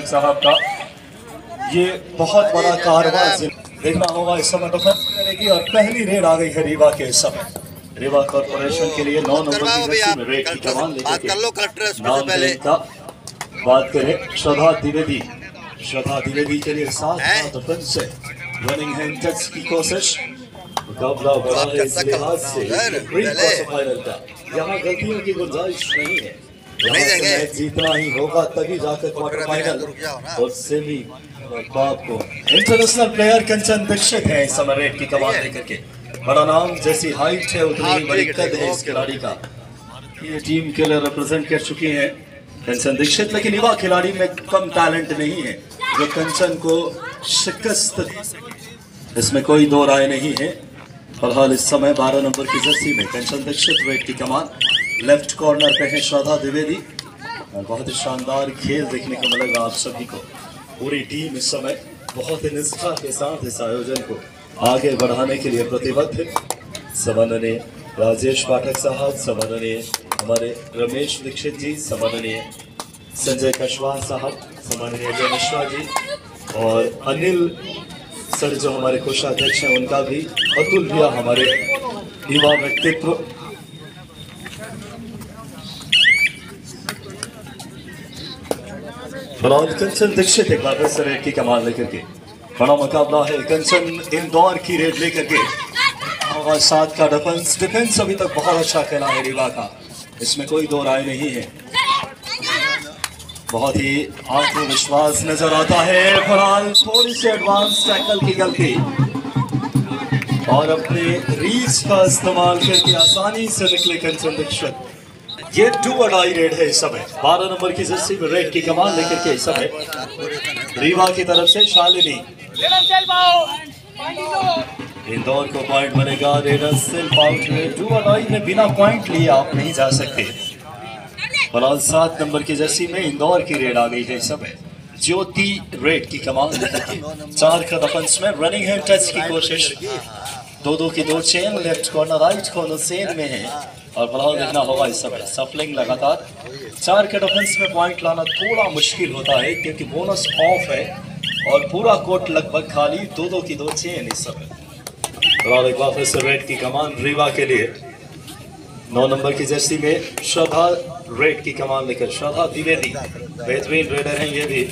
पाठक साहब का ये बहुत बड़ा कारवां देखना होगा। इस समय डिफेंस करेगी और पहली रेड आ गई है रीवा के इस समय। रीवा कॉर्पोरेशन के लिए 9 नंबर की जर्सी में रेड की कमान लेकर का बात करें श्रद्धा द्विवेदी। श्रद्धा द्विवेदी के लिए 7 डिफेंस से रनिंग हैंड टच की कोशिश। मुकाबला बड़ा है इस लिहाज से फाइनल का, यहाँ गलतियों की गुंजाइश नहीं है। मैच जीतना ही होगा तभी जाकर क्वार्टर फाइनल और सेमी बाप को। इंटरनेशनल प्लेयर कंचन दीक्षित है इस समय रेड की कमान लेकर के। बड़ा नाम जैसी हाइट है उतनी ही बड़ी कद है इस खिलाड़ी का। ये टीम के लिए रिप्रेजेंट कर चुकी है कंचन दीक्षित, लेकिन युवा खिलाड़ी में कम टैलेंट नहीं है जो कंचन को शिकस्त, इसमें कोई दो राय नहीं है। फिलहाल इस समय 12 नंबर की जर्सी में कंचन दीक्षित रेड की कमान। लेफ्ट कॉर्नर पे है श्रद्धा द्विवेदी। बहुत ही शानदार खेल देखने को मिलेगा आप सभी को। पूरी टीम इस समय बहुत ही निष्ठा के साथ इस आयोजन को आगे बढ़ाने के लिए प्रतिबद्ध है। सम्माननीय राजेश पाठक साहब, सम्माननीय हमारे रमेश दीक्षित जी, सम्माननीय संजय कशवाहा साहब, सम्माननीय अजय मिश्रा जी और अनिल सर जो हमारे कोषाध्यक्ष हैं उनका भी, अतुल भैया हमारे युवा व्यक्तित्व। फिलहाल कंचन दीक्षित एक बार फिर रेड की कमान लेकर के बड़ा मुकाबला है। कंचन इंदौर की रेड लेकर के और 7 का डिफेंस अभी तक बहुत अच्छा खेला है रीवा का, इसमें कोई दो राय नहीं है। बहुत ही आत्मविश्वास नजर आता है। फिलहाल थोड़ी सी एडवांस टैकल की गलती और अपने रीच का इस्तेमाल करके आसानी से निकले कंचन दीक्षित। ये 2 अड़ाई रेड है इस समय। 12 नंबर की जर्सी में रेड की कमान लेकर के इस समय रीवा की तरफ से शालिनी। इंदौर को पॉइंट मिलेगा। रेडर सेल्फ आउट में 2 अड़ाई में बिना पॉइंट लिए आप नहीं जा सकते। फिलहाल 7 नंबर की जर्सी में इंदौर की रेड आ गई है इस समय। ज्योति रेड की कमान लेकर के 4 का डिफेंस में रनिंग हैंड टच की कोशिश। 2-2 की 2 chain, left corner right corner Sen में है और फिलहाल देखना होगा इस समय सफलिंग लगातार। 4 के डिफेंस में पॉइंट लाना थोड़ा मुश्किल होता है क्योंकि बोनस ऑफ है और पूरा कोर्ट लगभग खाली। 2-2 की 2 चेन इस समय। फिलहाल एक बार फिर से रेड की कमान रीवा के लिए 9 नंबर की जर्सी में श्रद्धा रेड की कमान लेकर। श्रद्धा द्विवेदी बेहतरीन रेडर हैं ये भी।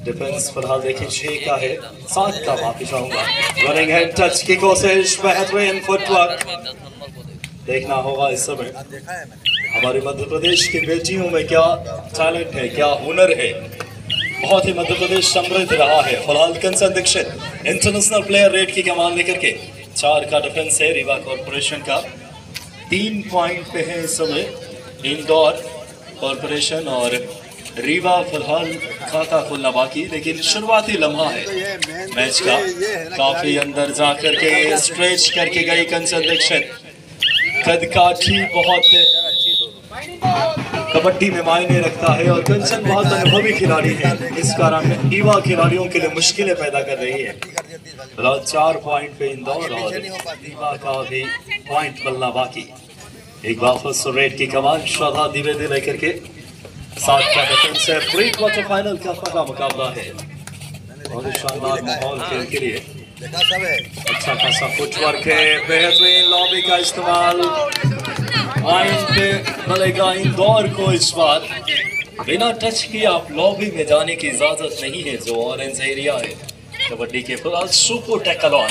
डिफेंस फिलहाल देखिए 6 का है, 7 का माफी चाहूंगा। रनिंग हैंड टच की कोशिश, बेहतरीन फुटवर्क देखना होगा इस समय। हमारे मध्य प्रदेश की बेटियों में क्या टैलेंट है, क्या हुनर है। बहुत ही मध्य प्रदेश समृद्ध रहा है। फिलहाल कंचन दीक्षित इंटरनेशनल प्लेयर रेड की कमान लेकर के 4 का डिफेंस है रीवा कॉर्पोरेशन का। 3 पॉइंट पे है इस समय इंदौर कॉर्पोरेशन और रीवा। फिलहाल खाता खुलना बाकी, लेकिन शुरुआती लम्हा है मैच का। काफी अंदर जा करके स्ट्रेच करके गई कंचन दीक्षित। कद काठी बहुत कबड्डी में मायने रखता है और कंचन बहुत अनुभवी खिलाड़ी है, इस कारण युवा खिलाड़ियों के लिए मुश्किलें पैदा कर रही है। 4 पॉइंट पे इंदौर और रीवा का भी पॉइंट मिलना बाकी। एक बार फिर रेड की कमान श्रद्धा द्विवेदी लेकर के 7 का डिफेंस है। प्री क्वार्टर फाइनल का पहला मुकाबला है और शानदार माहौल खेल के लिए अच्छा खासा फुटवर्क है। बेहतरीन लॉबी का इस्तेमाल। पॉइंट पे मिलेगा इंदौर को इस बार। बिना टच किए आप लॉबी में जाने की इजाजत नहीं है जो ऑरेंज एरिया है कबड्डी के। फिलहाल super tackle on.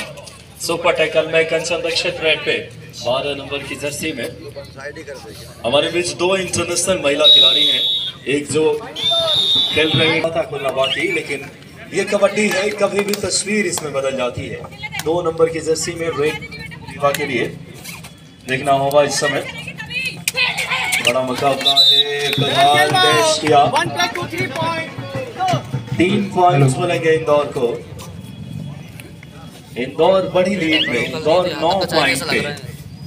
Super tackle में कंचन दीक्षित रेड पे 12 नंबर की जर्सी में। हमारे बीच 2 इंटरनेशनल महिला खिलाड़ी हैं, एक जो खेल रही था खुलना बाकी, लेकिन ये कबड्डी है, कभी भी तस्वीर इसमें बदल जाती है। 2 नंबर की जर्सी में रेड रीवा के लिए देखना होगा इस समय। बड़ा मुकाबला है। फिलहाल डैश किया 3 पॉइंट मिलेंगे इंदौर को। इंदौर बड़ी लीड में, इंदौर 9 पॉइंट पे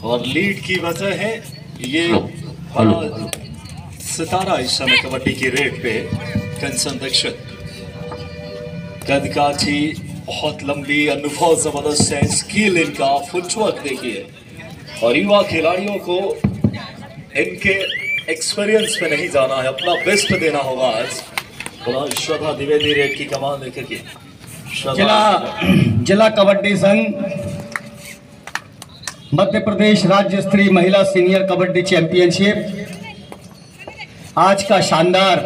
और लीड की वजह है ये सितारा इस समय कबड्डी की रेड पे कंचन दीक्षित। कद काठी बहुत लंबी, अनुभव जबरदस्त है, स्किल इनका, फुटवर्क देखिए और युवा खिलाड़ियों को इनके एक्सपीरियंस पे नहीं जाना है, अपना बेस्ट देना होगा आज। श्रद्धा द्विवेदी रेड की कमान लेकर के जिला कबड्डी संघ मध्य प्रदेश राज्य स्तरीय महिला सीनियर कबड्डी चैंपियनशिप आज का शानदार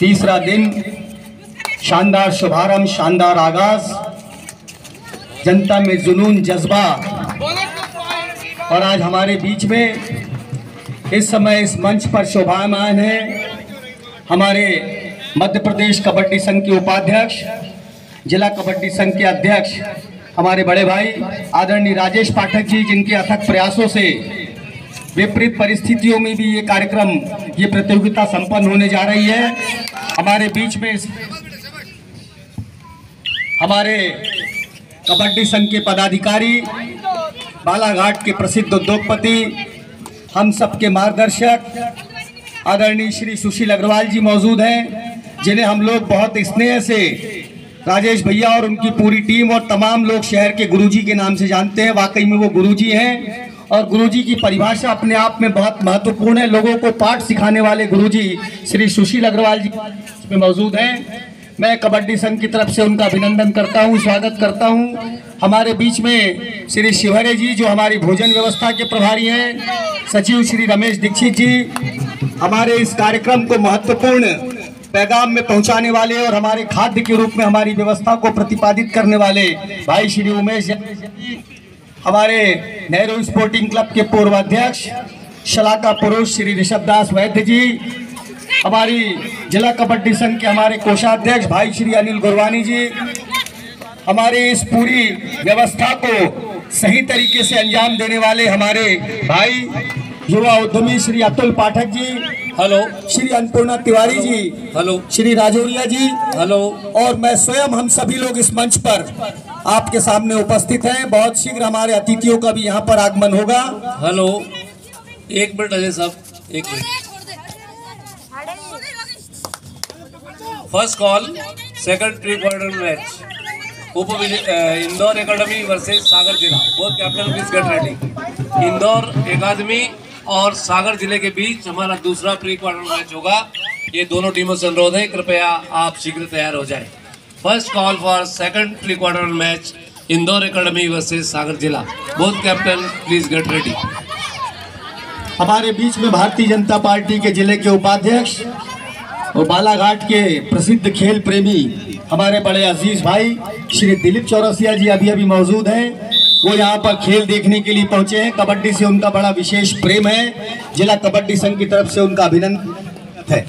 तीसरा दिन, शानदार शुभारंभ, शानदार आगाज, जनता में जुनून जज्बा। और आज हमारे बीच में इस समय इस मंच पर शोभायमान है हमारे मध्य प्रदेश कबड्डी संघ के उपाध्यक्ष, जिला कबड्डी संघ के अध्यक्ष हमारे बड़े भाई आदरणीय राजेश पाठक जी, जिनके अथक प्रयासों से विपरीत परिस्थितियों में भी ये कार्यक्रम, ये प्रतियोगिता संपन्न होने जा रही है। हमारे बीच में हमारे कबड्डी संघ के पदाधिकारी, बालाघाट के प्रसिद्ध उद्योगपति, हम सबके मार्गदर्शक आदरणीय श्री सुशील अग्रवाल जी मौजूद हैं, जिन्हें हम लोग बहुत स्नेह से राजेश भैया और उनकी पूरी टीम और तमाम लोग शहर के गुरुजी के नाम से जानते हैं। वाकई में वो गुरुजी हैं और गुरुजी की परिभाषा अपने आप में बहुत महत्वपूर्ण है। लोगों को पाठ सिखाने वाले गुरुजी श्री सुशील अग्रवाल जी में मौजूद हैं। मैं कबड्डी संघ की तरफ से उनका अभिनंदन करता हूं, स्वागत करता हूं। हमारे बीच में श्री शिवहरे जी, जो हमारी भोजन व्यवस्था के प्रभारी हैं, सचिव श्री रमेश दीक्षित जी, हमारे इस कार्यक्रम को महत्वपूर्ण पैगाम में पहुंचाने वाले और हमारे खाद्य के रूप में हमारी व्यवस्था को प्रतिपादित करने वाले भाई श्री उमेश, हमारे नेहरू स्पोर्टिंग क्लब के पूर्व अध्यक्ष शलाका पुरुष श्री ऋषभ दास वैद्य जी, हमारी जिला कबड्डी संघ के हमारे कोषाध्यक्ष भाई श्री अनिल गुरवानी जी, हमारी इस पूरी व्यवस्था को सही तरीके से अंजाम देने वाले हमारे भाई युवा उद्यमी श्री अतुल पाठक जी, हेलो, श्री अन्नपूर्णा तिवारी जी, हेलो, श्री राजौरिया जी, हेलो, और मैं स्वयं, हम सभी लोग इस मंच पर आपके सामने उपस्थित हैं। बहुत शीघ्र हमारे अतिथियों का भी यहाँ पर आगमन होगा। हेलो, एक मिनट अजय साहब, एक minute. First call, second pre quarter match, Indore academy versus Sagar जिला। Both captain please get ready. Indore academy और सागर जिले के बीच हमारा दूसरा प्री क्वार्टर मैच होगा। ये दोनों टीमों से अनुरोध है, कृपया आप शीघ्र तैयार हो जाएं। First call for second pre quarter match, Indore academy versus Sagar जिला। Both captain please get ready. हमारे बीच में भारतीय जनता पार्टी के जिले के उपाध्यक्ष और बालाघाट के प्रसिद्ध खेल प्रेमी हमारे बड़े अजीज भाई श्री दिलीप चौरसिया जी अभी मौजूद हैं। वो यहाँ पर खेल देखने के लिए पहुंचे हैं। कबड्डी से उनका बड़ा विशेष प्रेम है। जिला कबड्डी संघ की तरफ से उनका अभिनंदन है।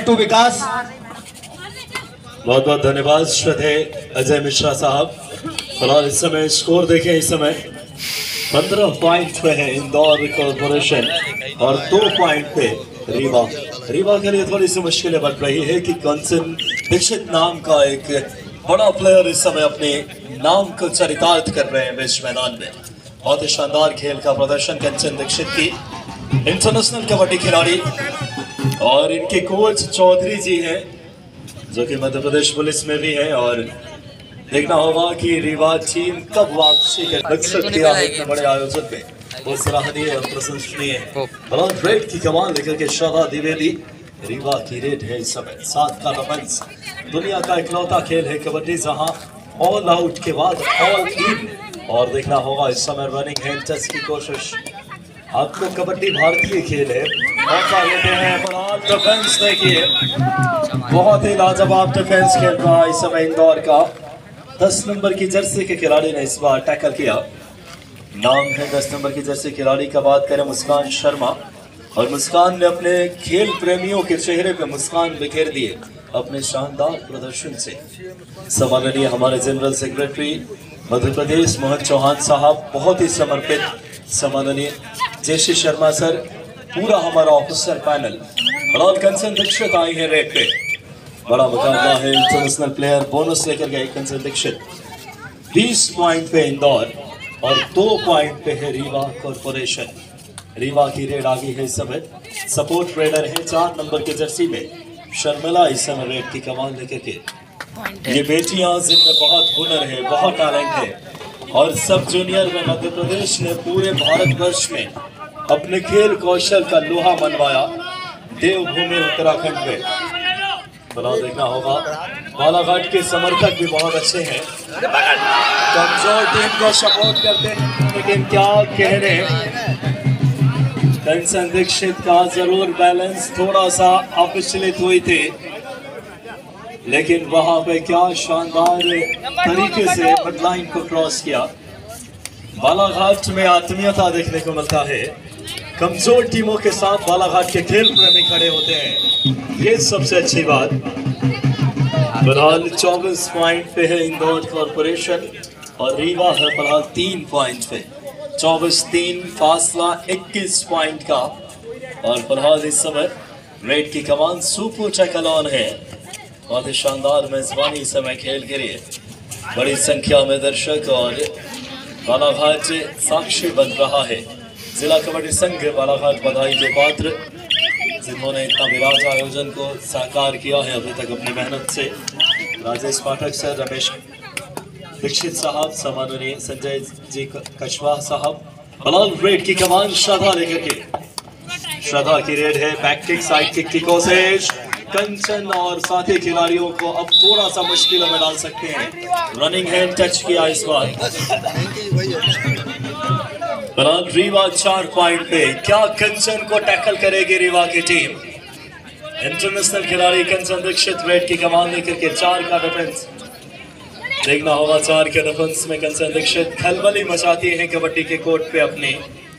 टू विकास, बहुत बहुत धन्यवाद श्रद्धेय अजय मिश्रा साहब। फिलहाल इस समय स्कोर देखें, इस समय 15 पॉइंट पे है इंदौर कॉर्पोरेशन और 2 पॉइंट पे रीवा के लिए थोड़ी सी मुश्किलें बढ़ रही है कि कंचन दीक्षित नाम का एक बड़ा प्लेयर इस समय अपने नाम को चरितार्थ कर रहे हैं बीच मैदान में। बहुत ही शानदार खेल का प्रदर्शन कंचन दीक्षित की, इंटरनेशनल कबड्डी खिलाड़ी, और इनके कोच चौधरी जी हैं जो कि मध्य प्रदेश पुलिस में भी है। और देखना होगा कि रीवा टीम कब वापसी किया है इतने बड़े आयोजन में। बहुत सराहनीय और प्रशंसनीय है। बहुत रेड की कमान लेकर के श्रद्धा द्विवेदी, रीवा की रेड है इस समय। 7 का रफेंस, दुनिया का इकलौता खेल है कबड्डी जहां ऑल आउट के बाद ऑल इन। और देखना होगा इस समय रनिंग हैंड टच की कोशिश। आपको कबड्डी भारतीय खेल है, मौका लेते हैं। डिफेंस देखिए, बहुत ही लाजवाब डिफेंस खेल रहा है इस समय इंदौर का। 10 नंबर की जर्सी के खिलाड़ी ने इस बार टैकल किया। नाम है 10 नंबर की जर्सी खिलाड़ी का। बात करें मुस्कान शर्मा, और मुस्कान ने अपने खेल प्रेमियों के चेहरे पे मुस्कान बिखेर दिए अपने शानदार प्रदर्शन से। सम्माननीय हमारे जनरल सेक्रेटरी मध्य प्रदेश मोहन चौहान साहब, बहुत ही समर्पित, सम्माननीय जयश्री शर्मा सर, पूरा हमारा ऑफिसर पैनल, और कंचन दीक्षित आई है रेड पे। बड़ा मुकाबला है, इंटरनेशनल प्लेयर बोनस लेकर गए कंचन दीक्षित। 20 पॉइंट पे इंदौर और 2 पॉइंट पे है रीवा कॉर्पोरेशन। रीवा की रेड आ गई है इस समय। सपोर्ट रेडर है 4 नंबर के जर्सी में शर्मिला इस समय रेड की कमान लेकर के। ये बेटियां जिनमें बहुत हुनर है, बहुत टैलेंट है, और सब जूनियर में मध्य प्रदेश ने पूरे भारतवर्ष में अपने खेल कौशल का लोहा मनवाया देवभूमि उत्तराखंड में। बना देखना होगा, बालाघाट के समर्थक भी बहुत अच्छे हैं, कमजोर टीम को सपोर्ट करते हैं, लेकिन क्या कहने, कंचन दीक्षित का जरूर बैलेंस थोड़ा सा अविचलित हुई थी, लेकिन वहां पे क्या शानदार तरीके से लाइन को क्रॉस किया। बालाघाट में आत्मीयता देखने को मिलता है, कमजोर टीमों के साथ बालाघाट के खेल प्रेमी खड़े होते हैं, ये सबसे अच्छी बात। फिलहाल 24 पॉइंट पे है इंदौर कॉर्पोरेशन और रीवा है फिलहाल 3 पॉइंट पे, 24-3 फासला 21 पॉइंट का। और फिलहाल इस समय रेड की कमान सुपू चकलौन है, बहुत ही शानदार मेजबानी समय खेल के लिए बड़ी संख्या में दर्शक और बालाघाट साक्षी बन रहा है। जिला कबड्डी संघ बालाघाट बधाई के पात्र, जिन्होंने इतना विराट आयोजन को साकार किया है अभी तक अपनी मेहनत से। राजेश पाठक सर, रमेश दीक्षित साहब, सम्माननीय संजय जी कछवा साहब। फिलहाल रेड की कमान श्रद्धा लेकर के, श्रद्धा की रेड है, बैक किक साइड किक की कोशिश, कंचन और साथी खिलाड़ियों को अब थोड़ा सा मुश्किलों में डाल सकते हैं। रनिंग हैंड टच किया इस बार। फिलहाल रीवा 4 पॉइंट पे, क्या कंचन को टैकल करेगी रीवा की टीम। इंटरनेशनल खिलाड़ी कंचन दीक्षित रेड की कमान लेकर के 4 का डिफेंस देखना होगा। 4 के डिफेंस में कंचन दीक्षित खलबली मचाती है कबड्डी के कोर्ट पे, अपनी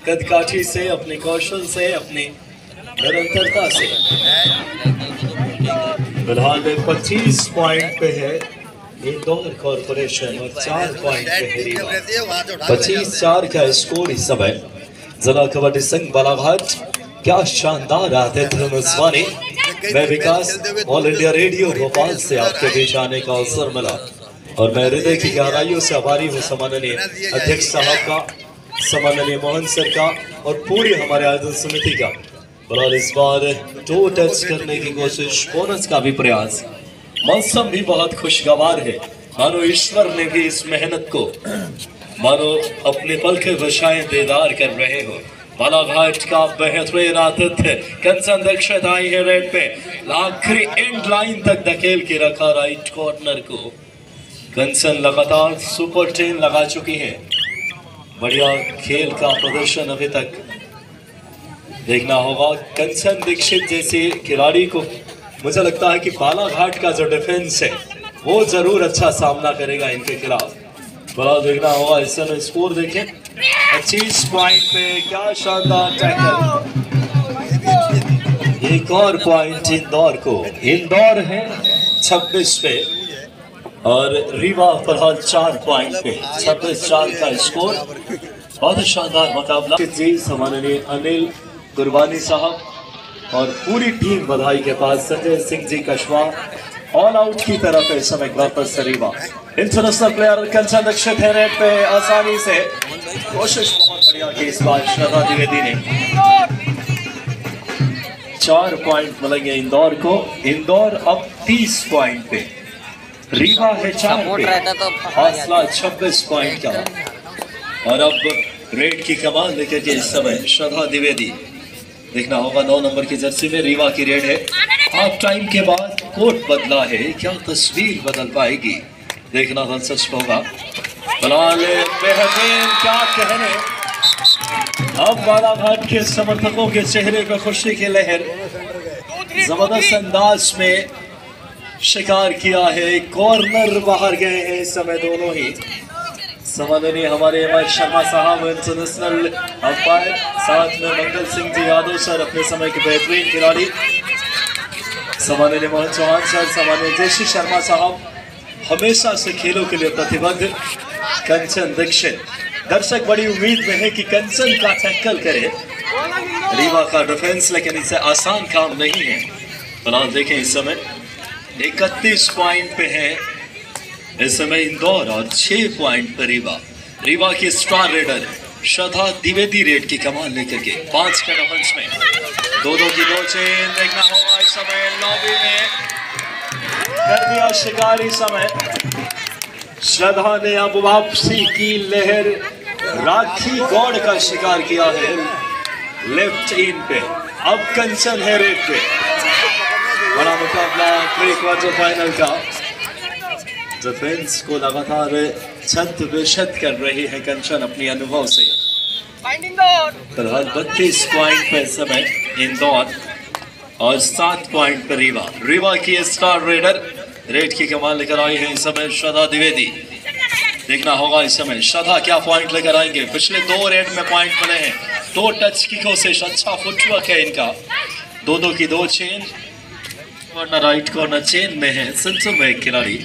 कदकाठी से, अपने कौशल से, अपनी निरंतरता से। फिलहाल 25 पॉइंट पे है इंदौर कॉर्पोरेशन और 4 पॉइंट पे है रीवा। 25-4 का स्कोर इस समय। जिला कबड्डी संघ बालाघाट, क्या शानदार आतिथ्य मेजबानी। मैं विकास, ऑल इंडिया रेडियो भोपाल से आपके बीच आने का अवसर मिला और मैं हृदय की गहराइयों से आभारी हूँ सम्माननीय अध्यक्ष साहब का, सम्माननीय मोहन सर का और पूरी हमारे आयोजन समिति का। फिलहाल इस बार टो टच करने की कोशिश, बोनस का भी प्रयास। मौसम भी बहुत खुशगवार है, मानो ईश्वर ने भी इस मेहनत को मानो अपने पलके बशाएं देदार कर रहे हो। बालाघाट का बेहतरीन आतिथ्य, कंचन दीक्षित आई है रेड पे, आखिरी एंड लाइन तक धकेल के रखा राइट कॉर्नर को। कंचन लगातार सुपर 10 लगा चुकी है, बढ़िया खेल का प्रदर्शन अभी तक देखना होगा। कंचन दीक्षित जैसे खिलाड़ी को मुझे लगता है कि बालाघाट का जो डिफेंस है वो जरूर अच्छा सामना करेगा इनके खिलाफ। बड़ा देखना होगा। इस समय स्कोर देखें, 25 पॉइंट पे, क्या शानदार टैकल। एक और पॉइंट इंदौर को, इंदौर है 26 पे और रीवा फिलहाल 4 पॉइंट पे, 26-4 का स्कोर। बहुत शानदार मुकाबला। जी सम्माननीय अनिल गुरबानी साहब और पूरी टीम बधाई के पास, संजय सिंह जी कछवा ऑल आउट की तरफ इस समय वापस रीवा। इंटरनेशनल प्लेयर कंचन दीक्षित है रेड पे, आसानी से कोशिश बहुत बढ़िया की इस बार श्रद्धा द्विवेदी ने। 4 पॉइंट मिलेंगे इंदौर को। इंदौर अब 30 पॉइंट पे, रीवा है 4 पे, फासला 26 पॉइंट का। और अब रेड की कमान लेकर के इस समय श्रद्धा द्विवेदी देखना होगा। 9 नंबर की जर्सी में रीवा की रेड है। हाफ टाइम के बाद कोर्ट बदला है, क्या तस्वीर बदल पाएगी, देखना दिलचस्प होगा। फिलहाल बेहतरीन, क्या कहने, अब बालाघाट के समर्थकों के चेहरे पर खुशी की लहर, जबरदस्त अंदाज में शिकार किया है। कॉर्नर बाहर गए हैं इस समय दोनों ही। सम्माननीय हमारे एम शर्मा साहब इंटरनेशनल अंपायर, साथ में मंगल सिंह जी यादव सर अपने समय के बेहतरीन खिलाड़ी, सम्माननीय मोहन चौहान सर, सम्माननीय जयश्री शर्मा साहब, हमेशा से खेलों के लिए प्रतिबद्ध कंचन दीक्षित। दर्शक बड़ी उम्मीद में है कि कंचन का टैकल करे रीवा का डिफेंस, लेकिन इसे आसान काम नहीं है। फिलहाल देखें इस समय 31 पॉइंट पे है इस समय इंदौर और 6 पॉइंट पर रीवा। रीवा की स्टार रेडर श्रद्धा द्विवेदी रेड की कमान लेकर के 5 का डिफेंस में 2-2 की 2 चेन देखना होगा। इस समय लॉबी में कर दिया शिकार। इस समय श्रद्धा ने अब वापसी की लहर राखी गौड़ का शिकार किया है लेफ्ट इन पे। अब कंचन है रेड पे। बड़ा मुकाबला प्री क्वार्टर फाइनल का। डिफेंस को लगातार छत बेशत कर रही है कंचन अपनी अनुभव से। फिलहाल 32 पॉइंट पे समय इंदौर और 7 पॉइंट पर रीवा। रीवा की स्टार रेडर रेड की कमाल लेकर आई है इस समय श्रद्धा द्विवेदी। देखना होगा इस समय श्रद्धा क्या पॉइंट लेकर आएंगे। पिछले 2 रेड में पॉइंट मिले हैं। 2 टच की कोशिश, अच्छा फुटवर्क है इनका। 2 की 2 chain, corner right corner chain में है संसुम में एक खिलाड़ी।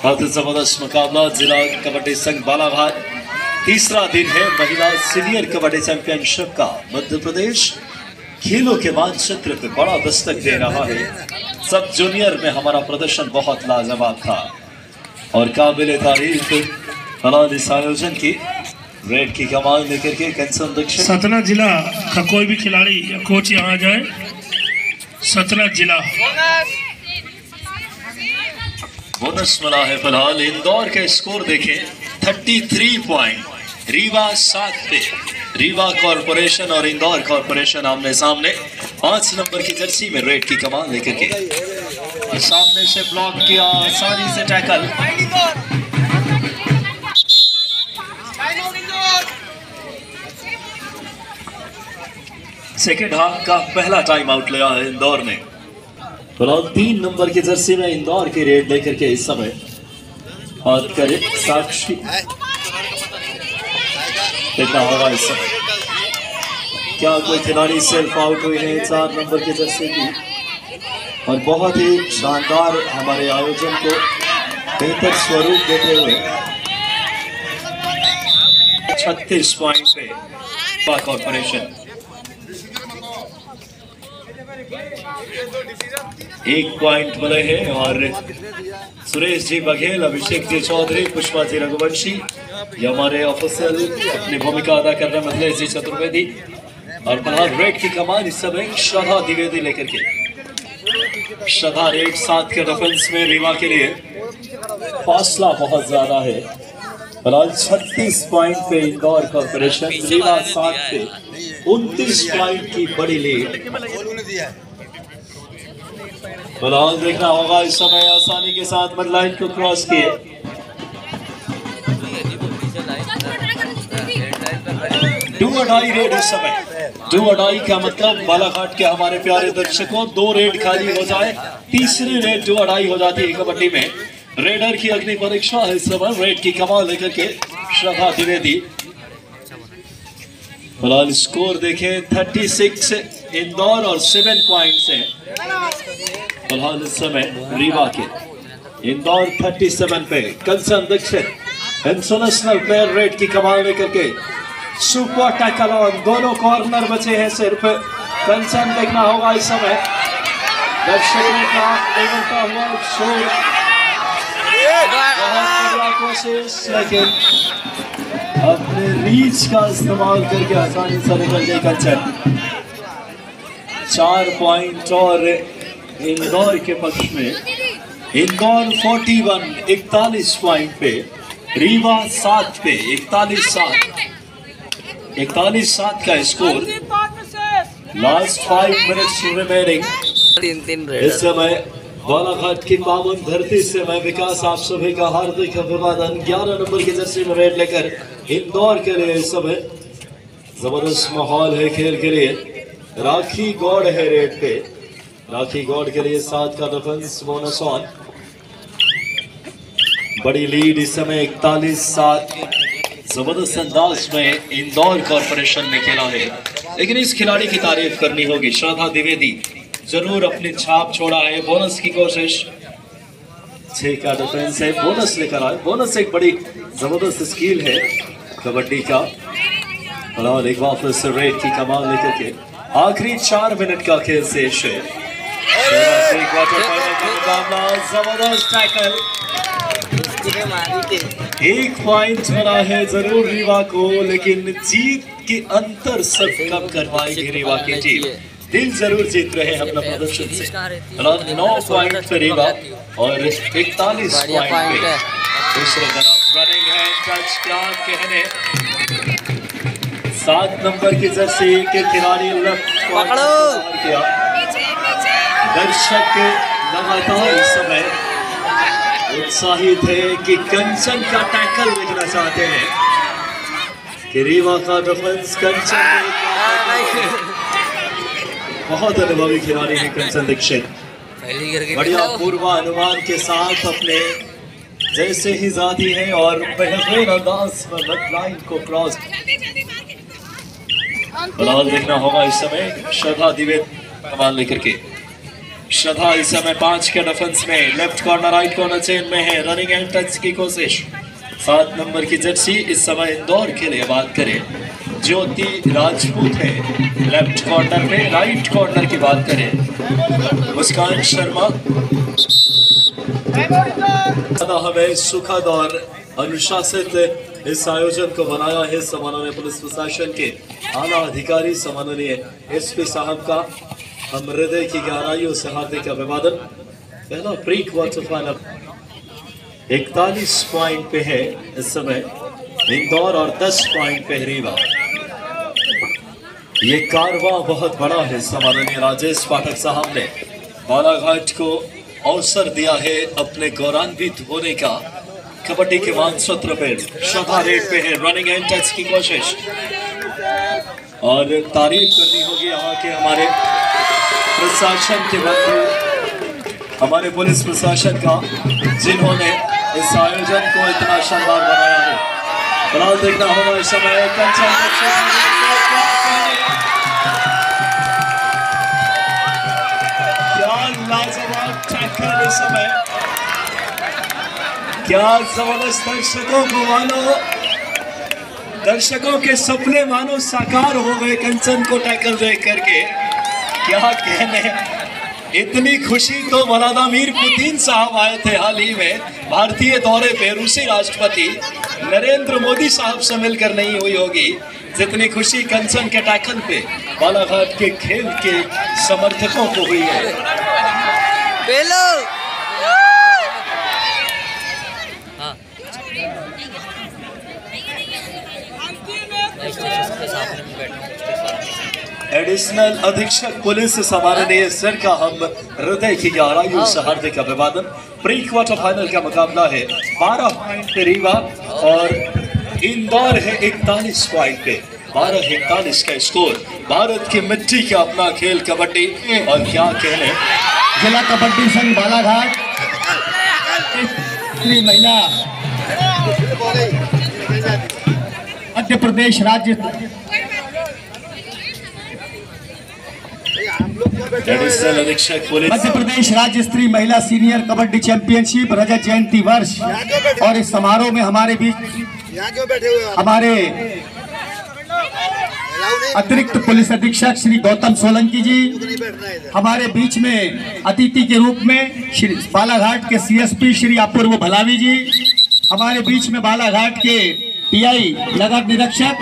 बहुत जबरदस्त मुकाबला जिला कबड्डी संघ बालाघाट। तीसरा दिन है महिला सीनियर कबड्डी चैंपियनशिप का। मध्य प्रदेश खेलों के मानचित्र पे बड़ा दस्तक दे रहा है। सब जूनियर में हमारा प्रदर्शन बहुत लाजवाब था और काबिल तारीफ फिलहाल इस आयोजन की रेड की कमाल लेकर के कंचन दक्षिण। सतना जिला का कोई भी खिलाड़ी या कोच यहाँ जाए। सतना जिला बोनस मिला है फिलहाल। इंदौर के स्कोर देखें 33 पॉइंट, रीवा 7 पे। रीवा कॉर्पोरेशन और इंदौर कॉर्पोरेशन आमने सामने। 5 नंबर की जर्सी में रेड की कमाल लेकर के सामने से ब्लॉक किया, आसानी से टैकल। सेकेंड हाफ का पहला टाइम आउट लिया है इंदौर ने। फिलहाल 3 नंबर की जर्सी में इंदौर की रेड लेकर के इस समय बात करें साक्षी। देखना होगा इस समय क्या कोई खिलाड़ी सेल्फ आउट हुए हैं 4 नंबर की जर्सी की। और बहुत ही शानदार हमारे आयोजन को बेहतर स्वरूप देते हुए 36 पॉइंट पे कॉर्पोरेशन। 1 पॉइंट मिले हैं और सुरेश जी बघेल, अभिषेक जी चौधरी, पुष्पा जी रघुवंशी, ये हमारे ऑफिसर अपनी भूमिका अदा कर रहे हैं। मधलेश जी चतुर्वेदी और फिलहाल रेड की कमान इस समय श्रद्धा द्विवेदी लेकर के। श्रद्धा रेड 7 के डिफेंस में रीवा के लिए फासला बहुत ज्यादा है। फिलहाल 36 पॉइंट पे इंदौर कॉर्पोरेशन, रीवा 7 पे 29 पॉइंट की बड़ी लीड। फिलहाल देखना होगा इस समय आसानी के साथ मिड लाइन को क्रॉस किए। डू और डाई रेड इस समय। डू और डाई का मतलब बालाघाट के हमारे प्यारे दर्शकों 2 रेड खाली हो जाए, तीसरी रेड डू और डाई हो जाती है कबड्डी में। रेडर की अग्नि परीक्षा है इस समय। रेड की कमाल लेकर के श्रद्धा द्विवेदी। फिलहाल स्कोर देखें 36 इंदौर और 7 पॉइंट्स हैं फिलहाल इस समय रीवा के। इंदौर 37 पे, कंचन दक्षिण इंटरनेशनल प्लेयर रेड की कमाल लेकर के। सुपर टैकल ऑन, दोनों कॉर्नर बचे हैं सिर्फ। कंचन देखना होगा इस समय दर्शकों का निकलता हुआ शोर। बहुत बड़ा कोशिश लेकिन अपने रीच का इस्तेमाल करके आसानी से निकल गई कंचन। 4 पॉइंट और इंदौर के पक्ष में। इंदौर 41 पॉइंट पे, रीवा 7 पे 41-7 का स्कोर। Last 5 minutes remaining. इस समय बालाघाट की पावन धरती से मैं विकास आप सभी का हार्दिक अभिवादन। 11 नंबर की जर्सी में रेड लेकर इंदौर के लिए इस समय जबरदस्त माहौल है खेल के लिए। राखी गौड़ है रेड पे। राखी गौड़ के लिए 7 का डिफेंस बोनस ऑन। बड़ी लीड इस समय 41-7। जबरदस्त अंदाज में इंदौर कॉर्पोरेशन ने खेला है, लेकिन इस खिलाड़ी की तारीफ करनी होगी। श्रद्धा द्विवेदी जरूर अपनी छाप छोड़ा है। बोनस की कोशिश, 6 का डिफेंस है, बोनस लेकर आए। बोनस एक बड़ी जबरदस्त स्किल है कबड्डी का। और एक बार फिर से रेड की कमाल लेकर के आखिरी 4 मिनट का खेल शेष है। जबरदस्त टैकल, 1 पॉइंट मिला है जरूर रीवा को, लेकिन जीत के अंतर सब कम कर पाएगी रीवा की टीम। दिल जरूर जीत रहे हैं अपना प्रदर्शन से। 9 पॉइंट पे रीवा और 41 पॉइंट पे दूसरी तरफ रनिंग है टच, क्या कहने। 7 नंबर की जर्सी के खिलाड़ी लेफ्ट कॉर्नर किया। दर्शक लगातार इस समय उत्साहित है कि कंचन का टैकल देखना चाहते हैं कि रीवा का डिफेंस कंचन बहुत अनुभवी खिलाड़ी है कंचन दीक्षित। बढ़िया पूर्वानुमान के साथ अपने जैसे ही जाती है और बेहतरीन अंदाज में लाइन को क्रॉस। बलाल देखना होगा इस समय श्रद्धा द्विवेदी कमान लेकर के। श्रद्धा इस समय 5 के डिफेंस में, left corner right corner chain में है, रनिंग एंड टच की कोशिश। 7 नंबर की जर्सी इस समय इंदौर के लिए बात करें ज्योति राजपूत है लेफ्ट कॉर्नर में, राइट कॉर्नर की बात करें मुस्कान शर्मा। हमें सुखद और अनुशासित इस आयोजन को बनाया है सम्माननीय पुलिस प्रशासन के आला अधिकारी सम्माननीय एसपी साहब का हम हृदय की गहराइयों से हार्दिक अभिवादन। पहला प्री क्वार्टर फाइनल 41 पॉइंट पे है इस समय इंदौर और 10 पॉइंट पे रीवा। ये कारवां बहुत बड़ा है। सम्माननीय राजेश पाठक साहब ने बालाघाट को अवसर दिया है अपने गौरवान्वित होने का। कबड्डी के मानसूत्र पे श्रद्धा रेड पे है, रनिंग एंड टच की कोशिश और तारीफ करनी होगी यहाँ के हमारे प्रशासन के बंधु, हमारे पुलिस प्रशासन का, जिन्होंने इस आयोजन को इतना शानदार बनाया है। बलाल देखना होगा इस समय क्या लाजवाब टैकल इस समय, क्या जबरदस्त। दर्शकों को मानो, दर्शकों के सपने मानो साकार हो गए कंचन को टैकल देख करके। क्या कहने, इतनी खुशी तो व्लादिमीर पुतिन साहब आए थे हाल ही में भारतीय दौरे पे, रूसी राष्ट्रपति नरेंद्र मोदी साहब से मिलकर नहीं हुई होगी जितनी खुशी कंचन के टैकल पे बालाघाट के खेल के समर्थकों को हुई है। एडिशनल अधीक्षक पुलिस सम्माननीय सर का हम हृदय की गहराइयों से हार्दिक अभिवादन। प्री क्वार्टर फाइनल का मुकाबला है 12 पॉइंट पे रीवा और इंदौर है 41 पॉइंट पे। 12-41 का स्कोर। भारत की मिट्टी का अपना खेल कबड्डी और क्या कहने। जिला कबड्डी संघ बालाघाट महिला मध्य प्रदेश राज्य मध्य प्रदेश राज्य स्तरीय महिला सीनियर कबड्डी चैंपियनशिप रजत जयंती वर्ष। और इस समारोह में हमारे बीच हमारे अतिरिक्त पुलिस अधीक्षक श्री गौतम सोलंकी जी, हमारे बीच में अतिथि के रूप में श्री बालाघाट के सीएसपी श्री अपूर्व भलावी जी, हमारे बीच में बालाघाट के पीआई नगर निरीक्षक